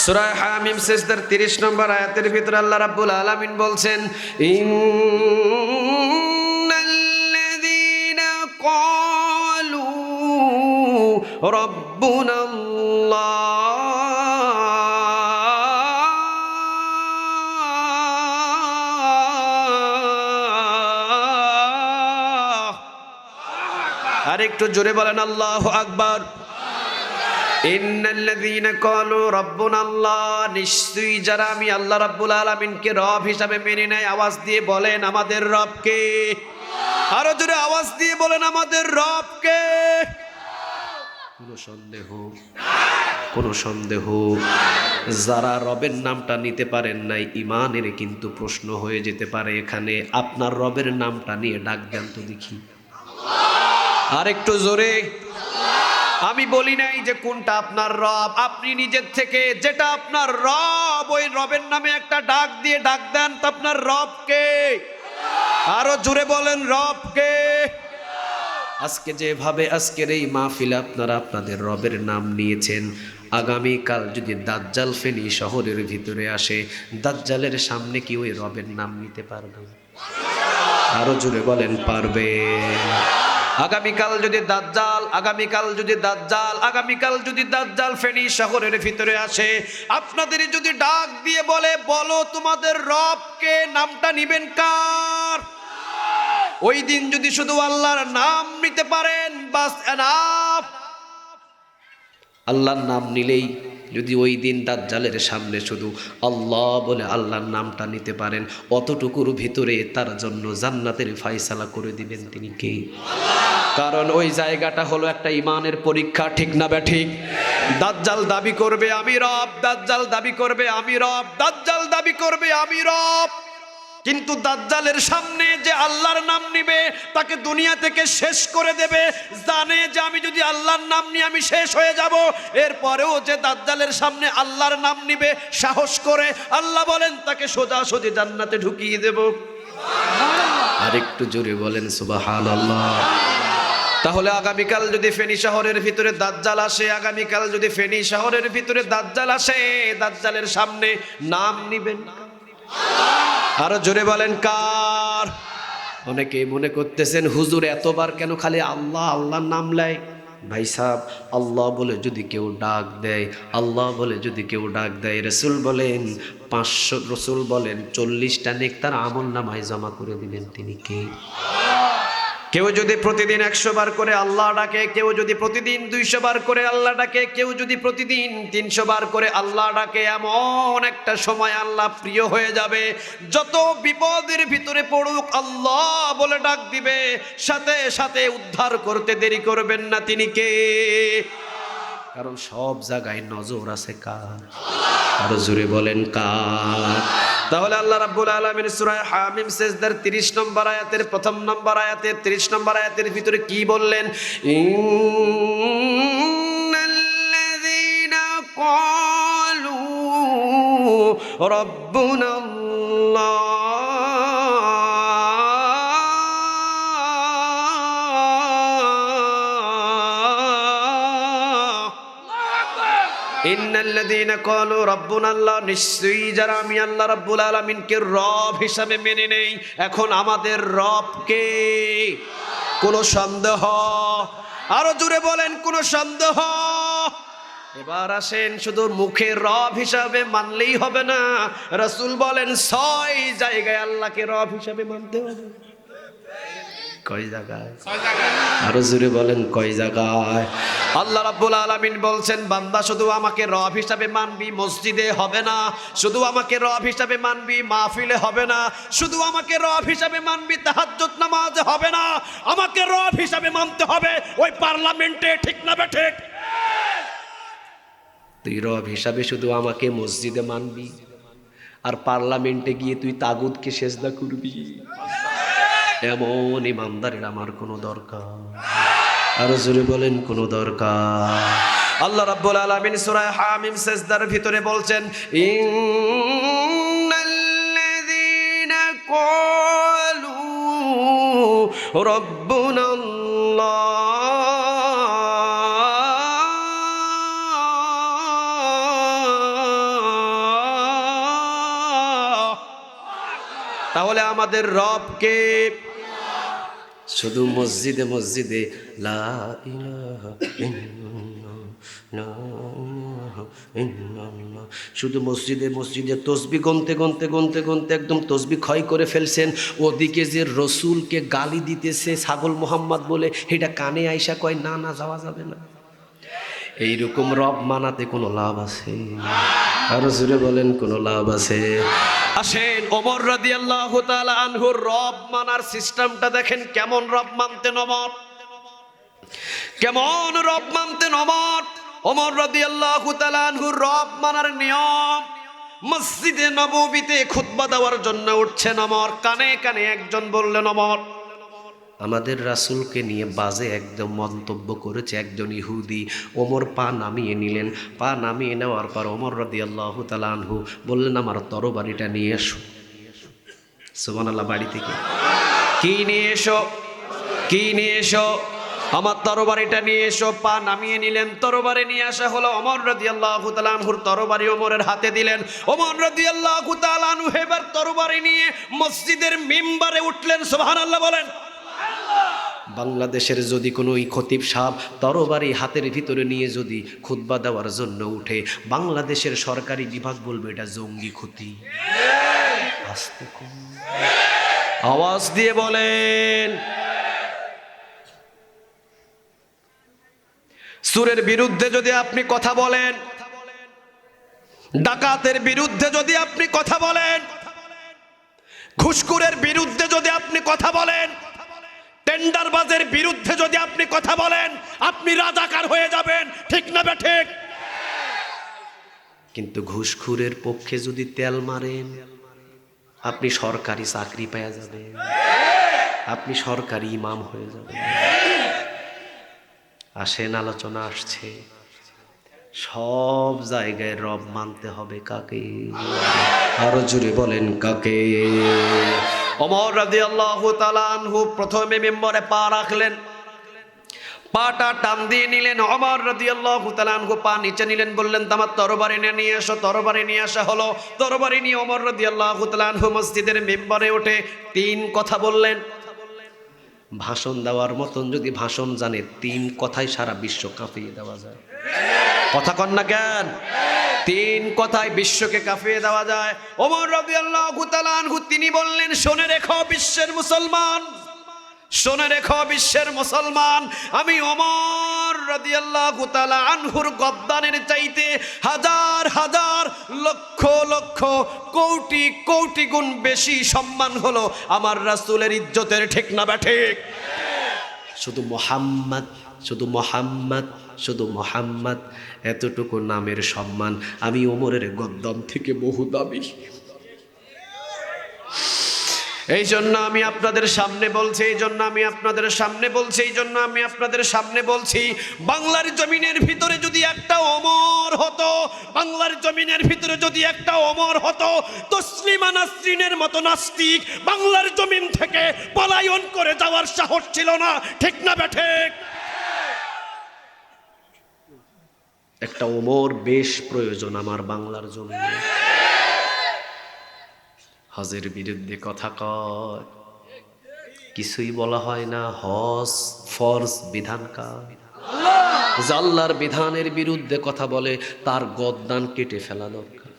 সূরা হামিম সিজদার 30 নম্বর আয়াতের ভিতরে আল্লাহ রাব্বুল আলামিন বলছেন, ইন্নাল্লাযীনা ক্বালু রাব্বুনাল্লাহ। আর একটু জোরে বলেন আল্লাহু আকবার। ইন্নাল্লাযীনা ক্বালু রাব্বুনাল্লাহ, নিশ্চয়ই যারা আমি আল্লাহ রাব্বুল আলামিনকে রব হিসাবে মেনে নেয়, আওয়াজ দিয়ে বলেন আমাদের রব কে? আরো জোরে আওয়াজ দিয়ে বলেন আমাদের রব কে? কোনো সন্দেহ যারা রবের নামটা নিতে পারেন নাই, ইমানের কিন্তু প্রশ্ন হয়ে যেতে পারে এখানে। আপনার রবের নামটা নিয়ে ডাক দেন তো দেখি আর একটু জোরে। আমি বলি নাই যে কোনটা আপনার রব, আপনি নিজের থেকে যেটা আপনার রব ওই রবের নামে একটা ডাক দিয়ে ডাক দেন তো আপনার রব কে? আরো জোরে বলেন রব কে? আজকে যেভাবে আজকের এই মাহফিলে আপনারা আপনাদের রবের নাম নিয়েছেন, আগামীকাল যদি দাজ্জাল ফেনী শহরের ভিতরে আসে, দাজ্জালের সামনে কি ওই রবের নাম নিতে পারবে? আরো জোরে বলেন পারবে? আগামীকাল যদি দাজ্জাল ফেনী শহরের ভিতরে আসে, আপনাদের যদি ডাক দিয়ে বলো তোমাদের রবকে, নামটা নিবেন কার? ওই দিন যদি শুধু আল্লাহর নাম নিতে পারেন, বাস এনাফ। আল্লাহর নাম নিলেই যদি ওই দিন দাজ্জালের সামনে শুধু আল্লাহ বলে আল্লাহর নামটা নিতে পারেন, অতটুকুর ভিতরে তার জন্য জান্নাতের ফায়সালা করে দিবেন তিনি কে? কারণ ওই জায়গাটা হলো একটা ইমানের পরীক্ষা, ঠিক না ব্যাঠিক? দাজ্জাল দাবি করবে আমি রব, দাজ্জাল দাবি করবে আমি রব, দাজ্জাল দাবি করবে আমি রব, কিন্তু দাজ্জালের সামনে যে আল্লাহর নাম নিবে তাকে দুনিয়া থেকে শেষ করে দেবে। জানে যে আমি যদি আল্লাহর নাম নিয়ে আমি শেষ হয়ে যাব। এরপরেও যে দাজ্জালের সামনে আল্লাহর নাম নিবে সাহস করে, আল্লাহ বলেন তাকে সোজাসুজি জান্নাতে ঢুকিয়ে দেব। আর একটু জোরে বলেন সুবহানাল্লাহ। তাহলে আগামীকাল যদি ফেনী শহরের ভিতরে দাজ্জাল আসে, আগামীকাল যদি ফেনী শহরের ভিতরে দাজ্জাল আসে, দাজ্জালের সামনে নাম নিবেন? আরো জোরে বলেন কার? অনেকে মনে করতেছেন হুজুর এতবার কেন খালি আল্লাহ আল্লাহর নাম লাই? ভাই সাহেব, আল্লাহ বলে যদি কেউ ডাক দেয়, আল্লাহ বলে যদি কেউ ডাক দেয়, রসুল বলেন 500, রসুল বলেন 40টা নেক তার আমল নামায় জমা করে দিবেন তিনি কে? কেউ যদি প্রতিদিন 100 বার করে আল্লাহ ডাকে, কেউ যদি প্রতিদিন 200 বার করে আল্লাহ ডাকে, কেউ যদি প্রতিদিন 300 বার করে আল্লাহ ডাকে, এমন একটা সময় আল্লাহ প্রিয় হয়ে যাবে, যত বিপদের ভিতরে পড়ুক আল্লাহ বলে ডাক দিবে, সাথে সাথে উদ্ধার করতে দেরি করবেন না তিনি কে? কারণ সব জায়গায় নজর আছে কার? আরো জোরে বলেন কার? তাহলে আল্লাহ রাব্বুল আলামিন সূরা হামিম সিজদার 30 নম্বর আয়াতের প্রথম নম্বর আয়াতে 30 নম্বর আয়াতের ভিতরে কি বললেন? ইন্নাল্লাযীনা ক্বালু রাব্বুনাল্লাহ ইন্নাল্লাযীনা ক্বালু রাব্বুনাল্লাহ, নিশ্চয়ই যারা আমি আল্লাহ রাব্বুল আলামিনকে রব হিসাবে মেনে নেই। এখন আমাদের রব কে? কোনো সন্দেহ? আরো জোরে বলেন কোনো সন্দেহ? এবার আসেন, শুধু মুখে রব হিসাবে মানলেই হবে না, রাসূল বলেন 6 জায়গায় আল্লাহকে রব হিসাবে মানতে হবে। কয় জায়গায়? আরো জোরে বলেন কয় জায়গায়? আল্লাহ রাব্বুল আলামিন বলছেন বান্দা শুধু আমাকে রব হিসাবে মানবি মসজিদে হবে না, শুধু আমাকে রব হিসাবে মানবি মাহফিলে হবে না, শুধু আমাকে রব হিসাবে মানবি তাহাজ্জুদ নামাজে হবে না, আমাকে রব হিসাবে মানতে হবে ওই পার্লামেন্টে, ঠিক না বেঠিক? তুই রব হিসাবে শুধু আমাকে মসজিদে মানবি আর পার্লামেন্টে গিয়ে তুই তাগুতকে সেজদা করবি, এমন ইমানদারের আমার কোনো দরকার? আরো জোরে বলেন কোনো দরকার? আল্লাহ রাব্বুল আলামিন সূরা হামিম সিজদার ভিতরে বলছেন ইন্নাল্লাযীনা ক্বালু রাব্বুনাল্লাহ তাহলে আমাদের রব কে? শুধু মসজিদে মসজিদে লা ইলাহা ইল্লাল্লাহ, লা ইলাহা ইল্লাল্লাহ, শুধু মসজিদে মসজিদে তসবি গনতে গনতে গনতে গনতে একদম তসবি ক্ষয় করে ফেলছেন। ওদিকে যে রসুলকে গালি দিতেছে ছাগল মোহাম্মদ বলে, এটা কানে আইসা কয় না না যাওয়া যাবে না। এইরকম রব মানাতে কোনো লাভ আছে? আরো জোরে বলেন, কোনো লাভ আছে? আসেন ওমর রাদিয়াল্লাহু তাআলা আনহুর রব মানার সিস্টেমটা দেখেন, কেমন রব মানতেন ওমর, কেমন রব মানতেন ওমর। ওমর রাদিয়াল্লাহু তাআলা আনহুর রব মানার নিয়ম, মসজিদে নববীতে খুতবা দেওয়ার জন্য উঠছেন ওমর, কানে কানে একজন বললেন, ওমর আমাদের রাসূলকে নিয়ে বাজে একদম মন্তব্য করেছে একজন ইহুদি। ওমর পা নামিয়ে নিলেন, পা নামিয়ে নেওয়ার পর ওমর রাদিয়াল্লাহু তাআলা আনহু বললেন আমার তরবারিটা নিয়ে এসো। সুবহানাল্লাহ। বাড়ি থেকে কি নিয়ে এসো? কি নিয়ে এসো? আমার তরবারিটা নিয়ে এসো। পা নামিয়ে নিলেন, তরবারি নিয়ে আসা হলো। ওমর রাদিয়াল্লাহু তাআলা আনহুর তরবারি ওমরের হাতে দিলেন। ওমর রাদিয়াল্লাহু তাআলা আনহু এবার তরবারি নিয়ে মসজিদের মিম্বারে উঠলেন। সুবহানাল্লাহ বলেন। বাংলাদেশের যদি কোনো খতিব সাহেব তরবারি হাতের ভিতরে নিয়ে যদি খুতবা দেওয়ার জন্য উঠে, বাংলাদেশের সরকারি বিভাগ বলবে এটা জঙ্গি ক্ষতি। আস্তে কম আওয়াজ দিয়ে বলেন। সুরের বিরুদ্ধে যদি আপনি কথা বলেন, ডাকাতের বিরুদ্ধে যদি আপনি কথা বলেন, ঘুষখোরের বিরুদ্ধে যদি আপনি কথা বলেন, টেন্ডারবাজের বিরুদ্ধে যদি আপনি কথা বলেন, আপনি রাজাকার হয়ে যাবেন, ঠিক না ঠিক? কিন্তু ঘুষখোরের পক্ষে যদি তেল মারেন, আপনি সরকারি চাকরি পেয়ে যাবেন, আপনি সরকারি ইমাম হয়ে যাবেন। আসেন, আলোচনা আসছে, সব জায়গায় রব মানতে হবে কাকে? আরো জোরে বলেন কাকে? ওমর রাদিয়াল্লাহু তাআলা আনহু প্রথমে মিম্বরে পা রাখলেন, পাটা টান দিয়ে নিলেন। ওমর রাদিয়াল্লাহু তাআলা আনহু পা নিচে নিলেন, বললেন তোমার তরবারি নিয়ে এসো। তরবারি নিয়ে আসা হলো। তরবারি নিয়ে ওমর রাদিয়াল্লাহু তাআলা আনহু মসজিদের মিম্বরে উঠে 3 কথা বললেন। ভাষণ দেওয়ার মতন যদি ভাষণ জানে, 3 কথায় সারা বিশ্ব কাঁপিয়ে দেওয়া যায়। কথা কন না কেন? 3 কথায় বিশ্বকে কাঁপিয়ে দেওয়া যায়। ওমর রাদিয়াল্লাহু তাআলা আনহু তিনি বললেন, শুনে রেখো বিশ্বের মুসলমান, শুনে রেখো বিশ্বের মুসলমান, আমি ওমর রাদিয়াল্লাহু তাআলা আনহুর গদ্দানের চাইতে হাজার হাজার লক্ষ লক্ষ কোটি কোটি গুণ বেশি সম্মান হলো আমার রাসূলের ইজ্জতের, ঠিক না ঠিক? শুধু মুহাম্মদ, শুধু মুহাম্মদ, শুধু মুহাম্মদ, এতটুকু নামের সম্মান আমি ওমরের গদ্দান থেকে বহু দামি। এই জন্য আমি আপনাদের সামনে বলছি, এই জন্য আমি আপনাদের সামনে বলছি, এই জন্য আমি আপনাদের সামনে বলছি, বাংলার জমিনের ভিতরে যদি একটা ওমর হতো, বাংলার জমিনের ভিতরে যদি একটা ওমর হতো, তসলিমা নাসরিনের মতো নাস্তিক বাংলার জমিন থেকে পলায়ন করে যাওয়ার সাহস ছিল না, ঠিক না ঠিক? একটা ওমর বেশ প্রয়োজন আমার বাংলার জমিনে। হজের বিরুদ্ধে কথা কয়, কিছুই বলা হয় না। হজ ফরজ বিধানকার, আল্লাহর বিধানের বিরুদ্ধে কথা বলে তার গদ্দান কেটে ফেলা দরকার।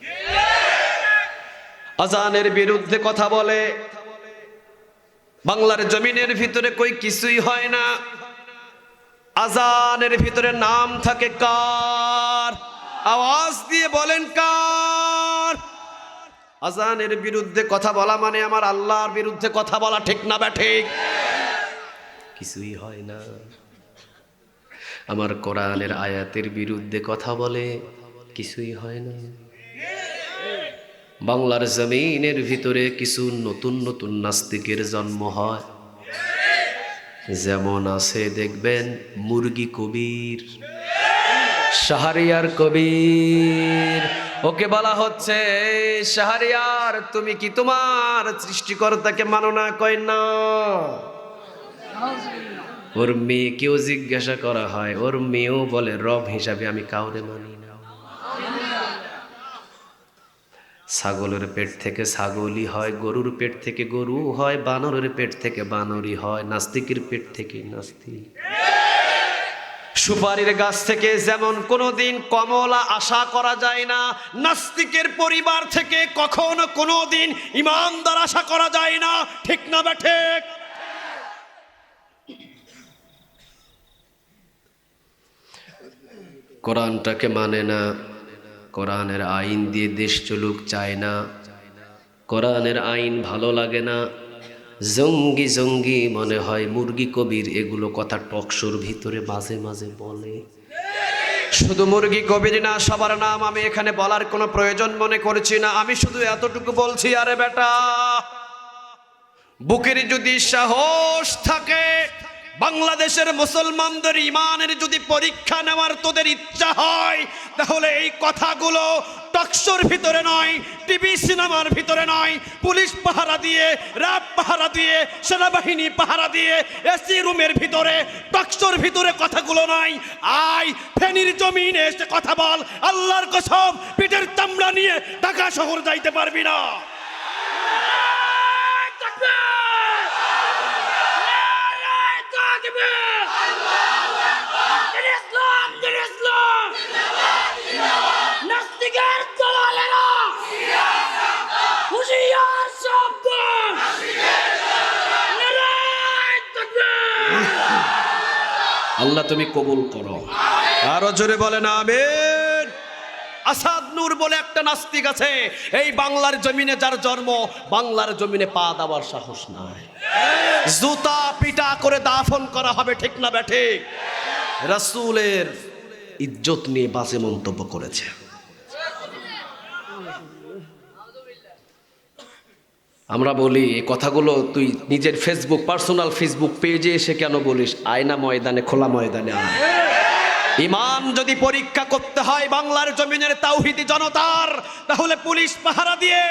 আজানের বিরুদ্ধে কথা বলে, বাংলার জমিনের ভিতরে কই কিছুই হয় না। আজানের ভিতরে নাম থাকে কার? আওয়াজ দিয়ে বলেন কার? আজানের বিরুদ্ধে কথা বলা মানে আমার আল্লাহর বিরুদ্ধে কথা বলা, ঠিক না ঠিক? কিছুই হয় না। আমার কোরআনের আয়াতের বিরুদ্ধে কথা বলে, কিছুই হয় না। বাংলার জমিনের ভিতরে কিছু নতুন নতুন নাস্তিকের জন্ম হয়, যেমন আছে দেখবেন মুরগি কবির, শাহরিয়ার কবির। ওকে বলা হচ্ছে, শাহরিয়ার তুমি কি তোমার সৃষ্টিকর্তাকে মানো না? কয় না। ওর মেয়েকেও জিজ্ঞাসা করা হয়, ওর মেয়েও বলে রব হিসাবে আমি কাউরে মানি না। ছাগলের পেট থেকে ছাগলই হয়, গরুর পেট থেকে গরু হয়, বানরের পেট থেকে বানরই হয়, নাস্তিকের পেট থেকে নাস্তিক। সুপারির গাছ থেকে যেমন কোনোদিন কমলা আশা করা যায় না, নাস্তিকের পরিবার থেকে কখনো কোনোদিন ইমানদার আশা করা যায় না। ঠিক না বেঠিক? কোরআনটাকে মানে না, কোরআনের আইন দিয়ে দেশ চলুক চায় না, কোরআনের আইন ভালো লাগে না, জঙ্গি জঙ্গি মনে হয়, মুরগি কবির এগুলো কথা টকশোর ভিতরে মাঝে মাঝে বলে। শুধু মুরগি কবির না, সবার নাম আমি এখানে বলার কোনো প্রয়োজন মনে করছি না। আমি শুধু এতটুকু বলছি, আরে বেটা, বুকের যদি সাহস থাকে, বাংলাদেশের মুসলমানদের ইমানের যদি পরীক্ষা নেওয়ার তোদের ইচ্ছা হয়, তাহলে এই কথাগুলো টকশোর ভিতরে নয়, টিভি সিনেমার ভিতরে নয়, পুলিশ পাহারা দিয়ে, র্যাব পাহারা দিয়ে, সেনাবাহিনী পাহারা দিয়ে, এসি রুমের ভিতরে, টকশোর ভিতরে কথাগুলো নয়। আয় ফেনীর জমিনে এসে কথা বল, আল্লাহর কসম পিঠের চামড়া নিয়ে ঢাকা শহর যাইতে পারবি না। আল্লাহ তুমি কবুল করো। আরো জোরে বলেন আমিন। আসাদ নূর বলে একটা নাস্তিক আছে, এই বাংলার জমিনে যার জন্ম, বাংলার জমিনে পা দেওয়ার সাহস নাই, জুতা পিটা করে দাফন করা হবে। ঠিক না বেঠিক? রাসূলের ইজ্জত নিয়ে বাজে মন্তব্য করেছে। আমরা বলি এই কথাগুলো তুই নিজের ফেসবুক, পার্সোনাল ফেসবুক পেজে এসে কেন বলিস? আয়না ময়দানে, খোলা ময়দানে আয়। ইমান যদি পরীক্ষা করতে হয় বাংলার জমিনের তাওহীদি জনতার, তাহলে পুলিশ পাহারা দিয়ে,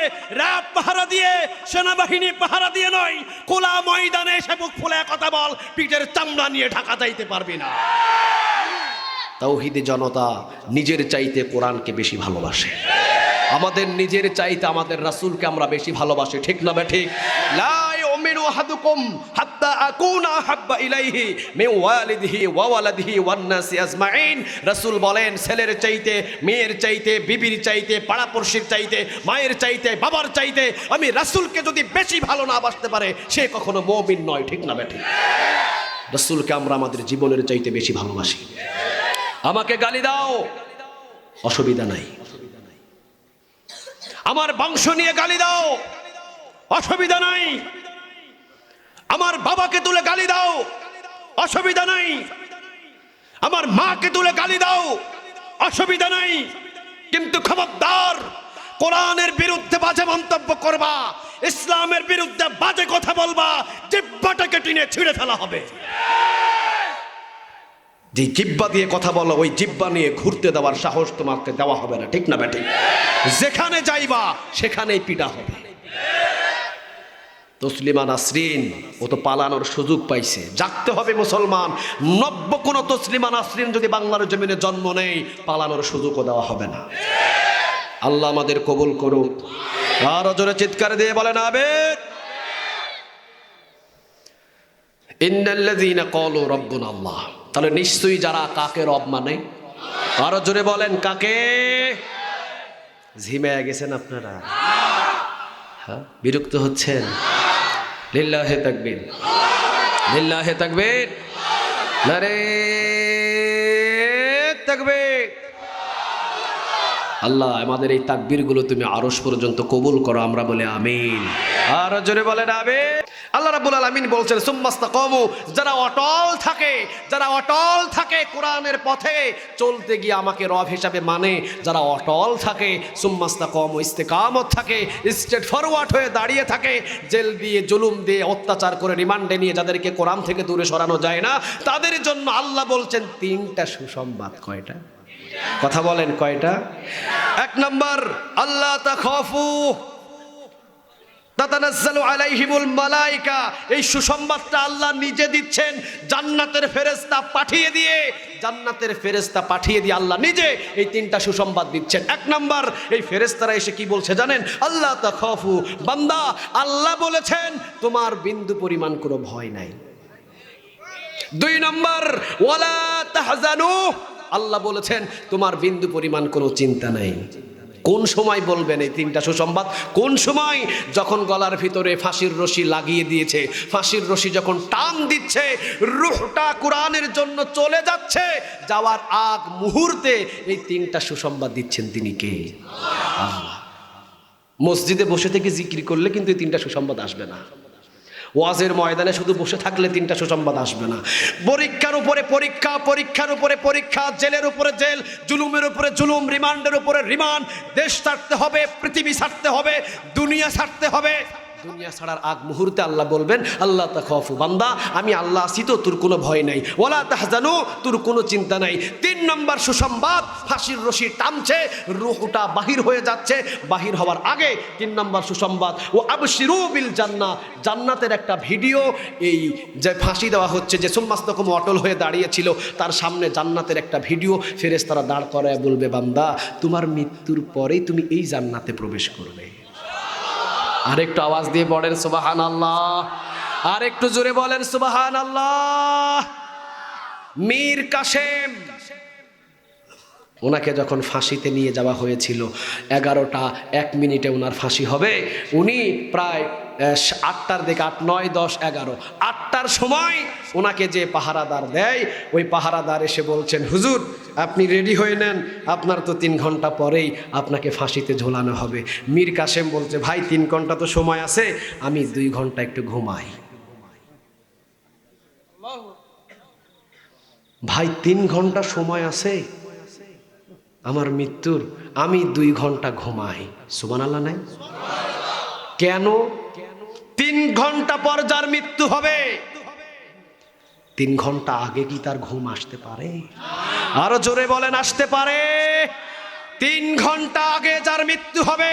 র্যাব পাহারা দিয়ে, সেনাবাহিনী পাহারা দিয়ে নয়, খোলা ময়দানে এসে বুক ফুলে কথা বল, পিঠের চামড়া নিয়ে ঢাকা যাইতে পারবি না। তাওহীদি জনতা নিজের চাইতে কোরআনকে বেশি ভালোবাসে, আমাদের নিজের চাইতে আমাদের রাসূলকে আমরা বেশি ভালোবাসি। ঠিক না বেঠিক? লা ইউমিনু আহাদুকুম হাত্তা আকুনা হাব্বা ইলাইহি মিন ওয়ালিদিহি ওয়া ওয়ালাদিহি ওয়ান নাসি আজমাইন। রাসূল বলেন, ছেলের চাইতে, মেয়ের চাইতে, বিবির চাইতে, পাড়াপড়শির চাইতে, মায়ের চাইতে, বাবার চাইতে আমি রাসূলকে যদি বেশি ভালো না বাসতে পারে, সে কখনো মুমিন নয়। ঠিক না বেঠিক? রাসূলকে আমরা আমাদের জীবনের চাইতে বেশি ভালোবাসি। আমাকে গালি দাও, অসুবিধা নাই, আমার বংশ নিয়ে গালি দাও, অসুবিধা নাই, আমার বাবাকে তুলে গালি দাও, অসুবিধা নাই, আমার মাকে তুলে গালি দাও, অসুবিধা নাই, কিন্তু খবরদার কোরআনের বিরুদ্ধে বাজে মন্তব্য করবা, ইসলামের বিরুদ্ধে বাজে কথা বলবা, জিহ্বাটাকে টেনে ছিঁড়ে ফেলা হবে। যে জিহ্বা দিয়ে কথা বলো, ওই জিহ্বা নিয়ে ঘুরতে দেওয়ার সাহস তোমাকে দেওয়া হবে না। ঠিক না বেঠিক? যেখানে যাইবা সেখানেই পিটা হবে। তসলিমা নাসরিন ও তো পালানোর সুযোগ পাইছে, জাগতে হবে মুসলমান। নব্য কোন তসলিমা নাসরিন যদি বাংলার জমিনে জন্ম নেই, পালানোর সুযোগও দেওয়া হবে না। আল্লাহ আমাদের কবুল করুক। আরো জোরে চিৎকার দিয়ে বলেন আমিন। ইন্নাল্লাযীনা ক্বালু রাব্বুনা আল্লাহ, তাহলে নিশ্চয়ই যারা কাকে রব মানে, আরো জোরে বলেন কাকে? ঝিমায়া গেছেন আপনারা? হ্যাঁ, বিরক্ত হচ্ছেন? লিল্লাহে তাকবীর, লিল্লাহে তাকবীর, নারে তাকবীর। আল্লাহ আমাদের এই তাকবীরগুলো তুমি আরশ পর্যন্ত কবুল করো, আমরা বলে আমিন। আরো জোরে বলেন আমিন। আল্লাহ রাব্বুল আলামিন বলছেন, সুম্মাস্তাকামু, যারা অটল থাকে, যারা অটল থাকে কোরআনের পথে চলতে গিয়ে আমাকে রব হিসাবে মানে, যারা অটল থাকে, সুম্মাস্তাকামু, ইস্তেকামত থাকে, স্ট্রেট ফরওয়ার্ড হয়ে দাঁড়িয়ে থাকে, জেল দিয়ে, জুলুম দিয়ে, অত্যাচার করে রিমান্ডে নিয়ে যাদেরকে কোরআন থেকে দূরে সরানো যায় না, তাদের জন্য আল্লাহ বলছেন তিনটা সুসংবাদ। কয়টা? কথা বলেন কয়টা? এক নম্বর, আল্লাহ তাখাফু, তাতানাজ্জালু আলাইহিমুল মালায়েকা, এই সুসংবাদটা আল্লাহ নিজে দিচ্ছেন, জান্নাতের ফেরেশতা পাঠিয়ে দিয়ে, জান্নাতের ফেরেশতা পাঠিয়ে দিয়ে আল্লাহ নিজে এই তিনটা সুসংবাদ দিচ্ছেন। এক নাম্বার, এই ফেরেশতারা এসে কি বলছে জানেন? আল্লাহ তাখাফু, বান্দা আল্লাহ বলেছেন তোমার বিন্দু পরিমাণ কোনো ভয় নাই। দুই নাম্বার, ওয়ালা তাহজানু, আল্লাহ বলেছেন তোমার বিন্দু পরিমাণ কোনো চিন্তা নাই। কোন সময় বলবেন এই তিনটা সুসংবাদ? কোন সময়? যখন গলার ভিতরে ফাঁসির রশি লাগিয়ে দিয়েছে, ফাঁসির রশি যখন টান দিচ্ছে, রূহটা কোরআনের জন্য চলে যাচ্ছে, যাওয়ার আগ মুহূর্তে এই তিনটা সুসংবাদ দিচ্ছেন তিনি কে? আল্লাহ। মসজিদে বসে থেকে জিকির করলে কিন্তু এই তিনটা সুসংবাদ আসবে না। ওয়াজের ময়দানে শুধু বসে থাকলে তিনটা সুসংবাদ আসবে না। পরীক্ষার উপরে পরীক্ষা, পরীক্ষার উপরে পরীক্ষা, জেলের উপরে জেল, জুলুমের উপরে জুলুম, রিমান্ডের উপরে রিমান্ড, দেশ ছাড়তে হবে, পৃথিবী ছাড়তে হবে, দুনিয়া ছাড়তে হবে। দুনিয়া ছাড়ার আগ মুহূর্তে আল্লাহ বলবেন আল্লাহ তাখাফু, বান্দা আমি আল্লাহ আছি তো, তোর কোনো ভয় নাই। ওয়ালা তাহজানু, তোর কোনো চিন্তা নাই। তিন নম্বর সুসংবাদ, ফাঁসির রশি টানছে, রূহটা বাহির হয়ে যাচ্ছে, বাহির হওয়ার আগে তিন নম্বর সুসংবাদ, ও আবশিরু বিল জান্নাহ, জান্নাতের একটা ভিডিও, এই যে ফাঁসি দেওয়া হচ্ছে, যে সুম্মাস্তকম অটল হয়ে দাঁড়িয়েছিল, তার সামনে জান্নাতের একটা ভিডিও, ফেরেশতারা দাঁড় করায় বলবে বান্দা তোমার মৃত্যুর পরেই তুমি এই জান্নাতে প্রবেশ করবে। আরেকটু আওয়াজ দিয়ে পড়েন সুবহানাল্লাহ, আর একটু জোরে বলেন সুবহানাল্লাহ। মীর কাসেম, ওনাকে যখন ফাঁসিতে নিয়ে যাওয়া হয়েছিল, 11টা 1 মিনিটে ওনার ফাঁসি হবে, উনি প্রায় 8টার দিকে, 8, 9, 10, 11, 8টার সময় ওনাকে যে পাহারাদার দেয়, ওই পাহারাদার এসে বলছেন হুজুর আপনি রেডি হয়ে নেন, আপনার তো 3 ঘন্টা পরেই আপনাকে ফাঁসিতে ঝোলানো হবে। মীর কাসেম বলছে ভাই 3 ঘন্টা তো সময় আছে, আমি 2 ঘন্টা একটু ঘুমাই। ভাই 3 ঘন্টা সময় আছে আমার মৃত্যুর, আমি 2 ঘন্টা ঘুমাই। সুবহানাল্লাহ নাই? কেন? 3 ঘন্টা পর যার মৃত্যু হবে, 3 ঘন্টা আগে কি তার ঘুম আসতে পারে? আরো জোরে বলেন আসতে পারে? 3 ঘন্টা আগে যার মৃত্যু হবে,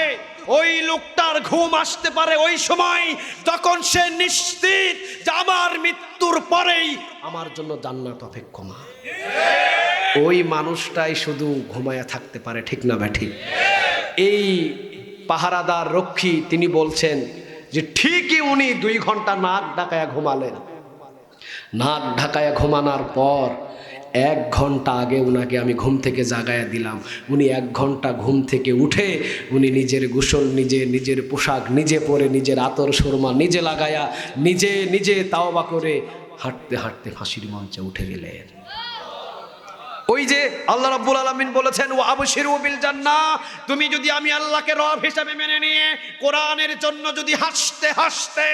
ওই লোকটার ঘুম আসতে পারে ওই সময় যখন সে নিশ্চিত যে আমার মৃত্যুর পরেই আমার জন্য জান্নাত অপেক্ষমান। ওই মানুষটাই শুধু ঘুমায়া থাকতে পারে, ঠিক না ব্যাঠি? এই পাহারাদার রক্ষী তিনি বলছেন যে ঠিকই উনি 2 ঘন্টা নাক ঢাকায়া ঘুমালেন। নাক ঢাকায়া ঘুমানোর পর 1 ঘন্টা আগে উনাকে আমি ঘুম থেকে জাগায়া দিলাম। উনি 1 ঘন্টা ঘুম থেকে উঠে উনি নিজের গোসল নিজে, নিজের পোশাক নিজে পরে, নিজের আতর সুরমা নিজে লাগায়া, নিজে নিজে তাওবা করে হাঁটতে হাঁটতে ফাঁসির মঞ্চে উঠে গেলেন। ওই যে আল্লাহ রাব্বুল আলামিন বলেছেন ওয়া আবশিরু বিল জান্নাহ, তুমি যদি আমি আল্লাহকে রব হিসেবে মেনে নিয়ে কোরআনের জন্য যদি হাসতে হাসতে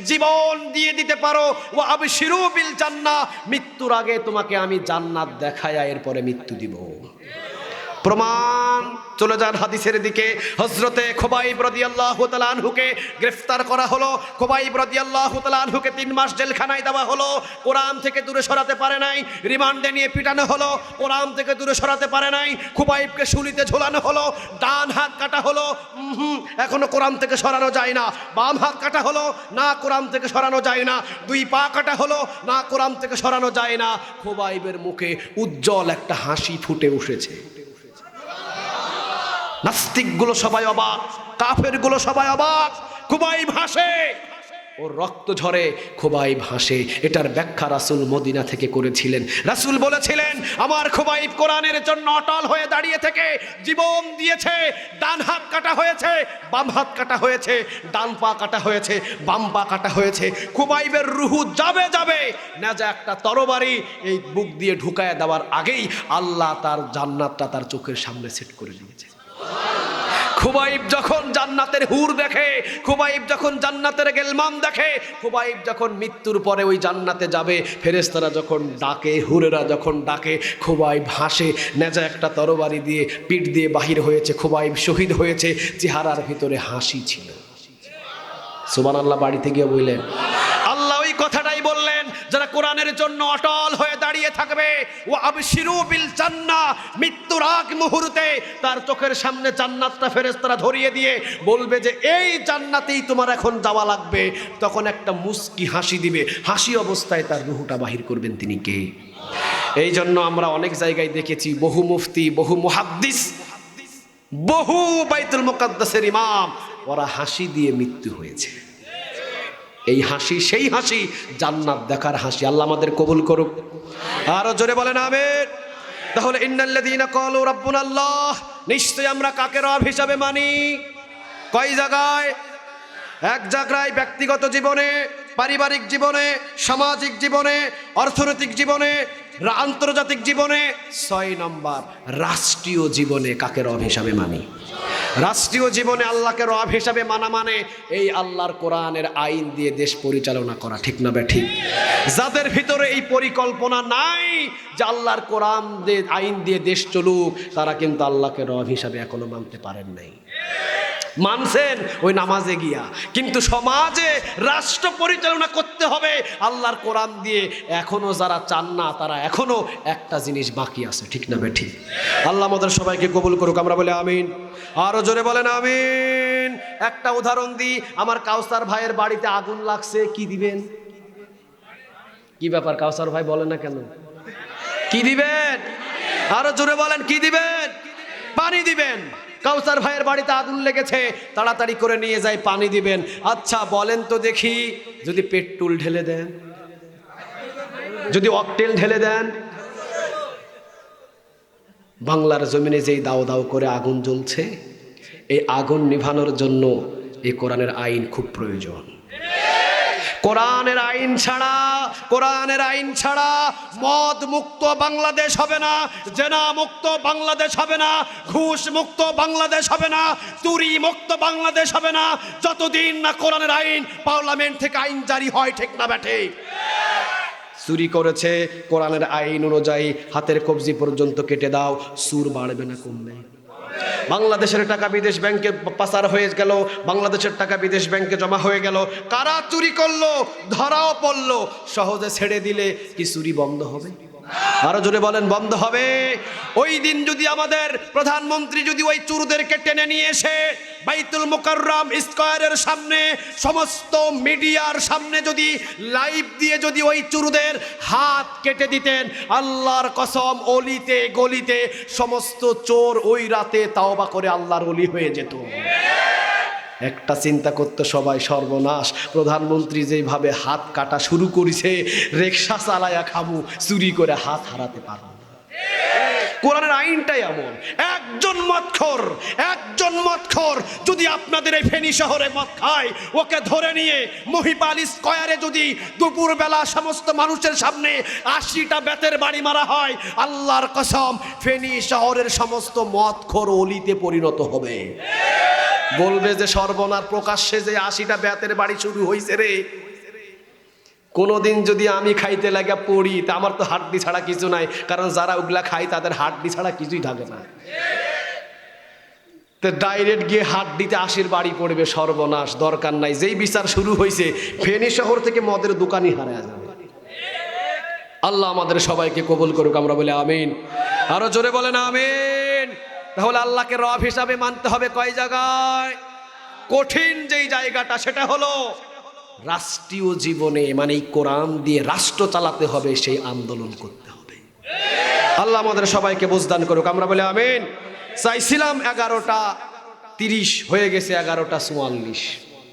জীবন দিয়ে দিতে পারো, ওয়া আবশিরু বিল জান্নাহ, মৃত্যুর আগে তোমাকে আমি জান্নাত দেখায়া এরপরে মৃত্যু দিব। প্রমাণ, চলে যান হাদিসের দিকে। হযরতে খুবাইব রাদিয়াল্লাহু তাআলা আনহুকে গ্রেফতার করা হলো। খুবাইব রাদিয়াল্লাহু তাআলা আনহুকে 3 মাস জেলখানায় দেওয়া হলো। কোরআন থেকে দূরে সরাতে পারে নাই, রিমান্ডে নিয়ে পিটানো হলো, কোরআন থেকে দূরে সরাতে পারে নাই। খুবাইবকে শুলিতে ঝোলানো হলো, ডান হাত কাটা হলো, এখনো কোরআন থেকে সরানো যায় না। বাম হাত কাটা হলো, না কোরআন থেকে সরানো যায় না। 2 পা কাটা হলো, না কোরআন থেকে সরানো যায় না। খুবাইবের মুখে উজ্জ্বল একটা হাসি ফুটে উঠেছে। নাস্তিকগুলো সবাই অবাক, কাফেরগুলো সবাই অবাক। খুবাইব হাসে, ওর রক্ত ঝরে, খুবাইব হাসে। এটার ব্যাখ্যা রাসূল মদিনা থেকে করেছিলেন। রাসূল বলেছিলেন আমার খুবাইব কোরআনের জন্য অটল হয়ে দাঁড়িয়ে থেকে জীবন দিয়েছে। ডান হাত কাটা হয়েছে, বাম হাত কাটা হয়েছে, ডান পা কাটা হয়েছে, বাম পা কাটা হয়েছে। খুবাইবের রুহু যাবে যাবে নেজা একটা তরবারি এই বুক দিয়ে ঢুকায় দেওয়ার আগেই আল্লাহ তার জান্নাতটা তার চোখের সামনে সেট করে দিয়েছে। খুবাইব যখন জান্নাতের হুর দেখে, খুবাইব যখন জান্নাতের গেলমান দেখে, খুবাইব যখন মৃত্যুর পরে ওই জান্নাতে যাবে, ফেরেশতারা যখন ডাকে, হুরেরা যখন ডাকে, খুবাইব হাসে। নেজা একটা তরবারি দিয়ে পিঠ দিয়ে বাহির হয়েছে, খুবাইব শহীদ হয়েছে, চেহারার ভিতরে হাসি ছিল। সুবহানাল্লাহ বাড়িতে গিয়ে বললেন, আল্লাহ ওই কথাটাই বললেন যারা কোরআনের জন্য অটল হয়ে দাঁড়িয়ে থাকবে, ও আবশিরু বিল জান্নাহ, মৃত্যুর আগ মুহূর্তে তার চোখের সামনে জান্নাতটা ফেরেশতারা ধরিয়ে দিয়ে বলবে যে এই জান্নাতেই তোমার এখন যাওয়া লাগবে, তখন একটা মুস্কি হাসি দিবে, হাসি অবস্থায় তার রূহটা বাহির করবেন তিনি কে? এই জন্য আমরা অনেক জায়গায় দেখেছি বহু মুফতি, বহু মুহাদ্দিস, বহু বাইতুল মুকাদ্দাসের ইমাম, ওরা হাসি দিয়ে মৃত্যু হয়েছে। এই হাসি সেই হাসি জান্নাত দেখার হাসি। আল্লাহ আমাদের কবুল করুক। আরো জোরে বলেন আমিন। তাহলে ইন্নাল্লাযীনা ক্বালু রাব্বুনাল্লাহ, নিশ্চয় আমরা কাকে রব হিসাবে মানি? কয় জায়গায়? এক জায়গায় ব্যক্তিগত জীবনে, পারিবারিক জীবনে, সামাজিক জীবনে, অর্থনৈতিক জীবনে, আন্তর্জাতিক জীবনে। 6 নম্বর রাষ্ট্রীয় জীবনে কাকে রব হিসাবে মানি? রাষ্ট্রীয় জীবনে আল্লাহকে রব হিসাবে মানা মানে এই আল্লাহর কোরআনের আইন দিয়ে দেশ পরিচালনা করা, ঠিক না বে ঠিক? যাদের ভিতরে এই পরিকল্পনা নাই যে আল্লাহর কোরআন দিয়ে আইন দিয়ে দেশ চলুক, তারা কিন্তু আল্লাহকে রব হিসাবে এখনো মানতে পারেন নাই। মানছেন ওই নামাজে গিয়া, কিন্তু সমাজে রাষ্ট্র পরিচালনা করতে হবে আল্লাহর কোরআন দিয়ে, এখনো যারা চান না তারা এখনো একটা জিনিস বাকি আছে, ঠিক না বে ঠিক? আল্লাহ আমাদের সবাইকে কবুল করুক, আমরা বলে আমিন। আরো জোরে বলেন আমিন। একটা উদাহরণ দিই, আমার কাউসার ভাইয়ের বাড়িতে আগুন লাগছে, কি দিবেন? কি ব্যাপার কাউসার ভাই বলে না কেন? কি দিবেন? আরো জোরে বলেন, কি দিবেন? পানি দিবেন। কাউসার ভাইয়ের বাড়িতে আগুন লেগেছে, তাড়াতাড়ি করে নিয়ে যায় পানি দিবেন। আচ্ছা বলেন তো দেখি, যদি পেট্রোল ঢেলে দেন, যদি অকটেল ঢেলে দেন, বাংলার জমিনে যেই দাও দাও করে আগুন জ্বলছে, এই আগুন নিভানোর জন্য এই কোরআনের আইন খুব প্রয়োজন। কোরআনের আইন ছাড়া মদ মুক্ত বাংলাদেশ হবে না, জেনা মুক্ত বাংলাদেশ হবে না, ঘুষ মুক্ত বাংলাদেশ হবে না, চুরি মুক্ত বাংলাদেশ হবে না, যতদিন না কোরআনের আইন পার্লামেন্ট থেকে আইন জারি হয়, ঠিক না বেঠে? চুরি করেছে, কোরআনের আইন অনুযায়ী হাতের কবজি পর্যন্ত কেটে দাও, সুর বাড়বে না কমবে? বাংলাদেশের টাকা বিদেশ ব্যাংকে পাচার হয়ে গেল, বাংলাদেশের টাকা বিদেশ ব্যাংকে জমা হয়ে গেল, কারা চুরি করলো ধরাও পড়লো, সহজে ছেড়ে দিলে কি চুরি বন্ধ হবে? আরো জোরে বলেন, বন্ধ হবে? ওই দিন যদি আমাদের প্রধানমন্ত্রী যদি ওই চোরদেরকে টেনে নিয়ে এসে বাইতুল মুকাররম স্কয়ারের সামনে সমস্ত মিডিয়ার সামনে যদি লাইভ দিয়ে যদি ওই চোরদের হাত কেটে দিতেন, আল্লাহর কসম অলিতে গলিতে সমস্ত চোর ওই রাতে তাওবা করে আল্লাহর ওলি হয়ে যেত। একটা চিন্তা করতে সবাই, সর্বনাশ, প্রধানমন্ত্রী যেভাবে হাত কাটা শুরু করেছে, রিকশা চালায়া খাবো, চুরি করে হাত হারাতে পারবো। কোরআনের আইনটাই এমন। একজন মদখোর যদি আপনাদের এই ফেনী শহরে মদ খায়, ওকে ধরে নিয়ে মহিপাল স্কয়ারে যদি দুপুরবেলা সমস্ত মানুষের সামনে 80টা বেতের বাড়ি মারা হয়, আল্লাহর কসম ফেনী শহরের সমস্ত মদখোর অলিতে পরিণত হবে। বলবে যে সর্বনাশ, প্রকাশ্যে যে 80টা বেতের বাড়ি শুরু হয়েছে রে, কোনোদিন যদি আমি খাইতে লাগা পড়ি তা আমার তো হাড্ডি ছাড়া কিছু নাই, কারণ যারা ওগুলা খায় তাদের হাড্ডি ছাড়া কিছুই থাকে না। তো ডাইরেক্ট গিয়ে হাড্ডিতে 80 বাড়ি পড়বে, সর্বনাশ, দরকার নাই। যেই বিচার শুরু হয়েছে, ফেনী শহর থেকে মদের দোকানই হারায় যাবে। আল্লাহ আমাদের সবাইকে কবুল করুক, আমরা বলে আমিন। আরো জোরে বলেন আমিন। তাহলে আল্লাহকে রব হিসাবে মানতে হবে কয় জায়গায়? কঠিন যেই জায়গাটা সেটা হলো রাষ্ট্রীয় জীবনে, মানে এই কোরআন দিয়ে রাষ্ট্র চালাতে হবে, সেই আন্দোলন করতে হবে। আল্লাহ আমাদের সবাইকে বুঝদান করুক, আমরা বলে আমিন। চাইছিলাম 11:30 হয়ে গেছে 11:44।